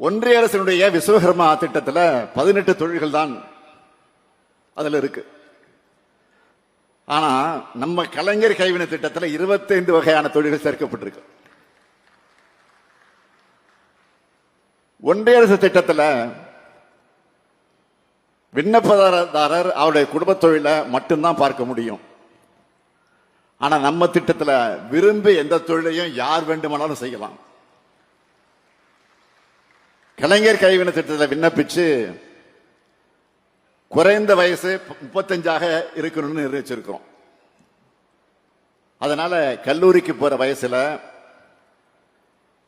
ஒன்றிய அரசினுடைய விஸ்வகர்மா திட்டத்தில் 18 தொழில்கள் தான் அதுல இருக்கு. ஆனா நம்ம கலைஞர் கைவினை திட்டத்தில் 25 வகையான தொழில்கள் சேர்க்கப்பட்டிருக்கு. ஒன்றிய அரசு திட்டத்தில் விண்ணப்பதாரர் அவருடைய குடும்ப தொழிலை மட்டும்தான் பார்க்க முடியும். ஆனா நம்ம திட்டத்தில் விரும்பி எந்த தொழிலையும் யார் வேண்டுமானாலும் செய்யலாம். கலைஞர் கைவினை திட்டத்தில் விண்ணப்பிச்சு குறைந்த வயசு 35 இருக்கணும்னு நிர்ணயிச்சிருக்கிறோம். அதனால கல்லூரிக்கு போற வயசுல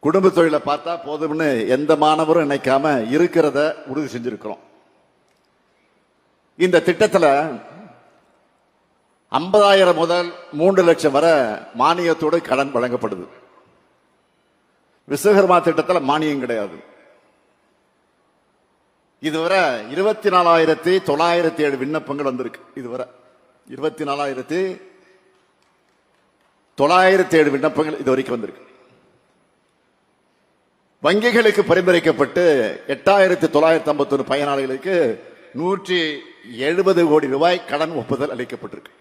குடும்ப தொழிலை பார்த்தா போதும்னு எந்த மாணவரும் நினைக்காம இருக்கிறத உறுதி செஞ்சிருக்கிறோம். இந்த திட்டத்தில் 50,000 முதல் 3 லட்சம் வரை மானியத்தோடு கடன் வழங்கப்படுது. விஸ்வகர்மா திட்டத்தில் மானியம் கிடையாது. இதுவரை 24,907 விண்ணப்பங்கள் வந்திருக்கு. இதுவரை 24,907 விண்ணப்பங்கள் இதுவரைக்கும் வந்திருக்கு. வங்கிகளுக்கு பரிந்துரைக்கப்பட்டு 8,951 பயனாளிகளுக்கு 170 கோடி ரூபாய் கடன் ஒப்புதல் அளிக்கப்பட்டிருக்கு.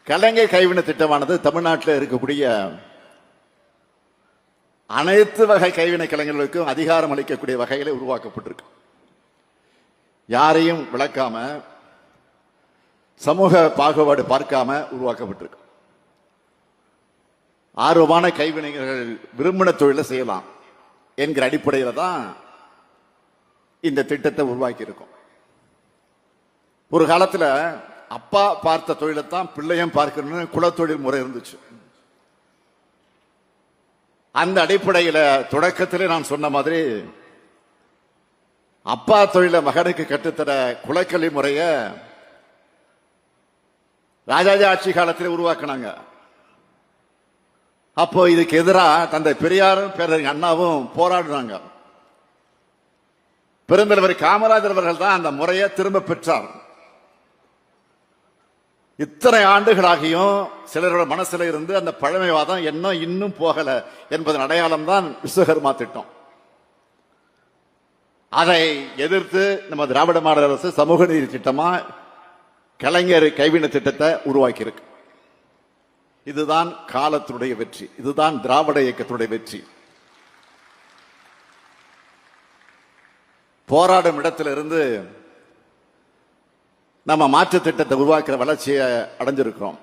கலைஞர் கைவினை திட்டமானது தமிழ்நாட்டில் இருக்கக்கூடிய அனைத்து வகை கைவினை கலைஞர்களுக்கும் அதிகாரம் அளிக்கக்கூடிய வகையில் உருவாக்கப்பட்டிருக்கு. யாரையும் விளக்காம, சமூக பாகுபாடு பார்க்காம உருவாக்கப்பட்டிருக்கு. ஆர்வமான கைவினைஞர்கள் விரும்பின தொழிலை செய்யலாம் என்கிற அடிப்படையில் தான் இந்த திட்டத்தை உருவாக்கி இருக்கும். ஒரு காலத்தில் அப்பா பார்த்த தொழிலைத்தான் பிள்ளையும் பார்க்கணும்னு குலத்தொழில் முறை இருந்துச்சு. அந்த அடிப்படையில் தொடக்கத்திலே நான் சொன்ன மாதிரி அப்பா தொழிலை மகனுக்கு கற்றுத்தர குலக்கல்வி முறைய ராஜாஜி ஆட்சி காலத்தில் உருவாக்கினாங்க. அப்போ இதுக்கு எதிராக தந்தை பெரியாரும் பேரறிஞர் அண்ணாவும் போராடினாங்க. பெருந்தலைவர் காமராஜர் அவர்கள் தான் அந்த முறையை திரும்ப பெற்றார். இத்தனை ஆண்டுகளாகியும் சிலரோட மனசுல இருந்து அந்த பழமைவாதம் இன்னும் போகல என்பதன் அடையாளம் தான் விஸ்வகர்மா திட்டம். அதை எதிர்த்து நம்ம திராவிட மாடல் அரசு சமூக நீதி திட்டமா கலைஞர் கைவினை திட்டத்தை உருவாக்கி இருக்கு. இதுதான் காலத்துடைய வெற்றி. இதுதான் திராவிட இயக்கத்துடைய வெற்றி. போராடும் இடத்திலிருந்து நம்ம மாற்று திட்டத்தை உருவாக்குற வளர்ச்சியை அடைஞ்சிருக்கிறோம்.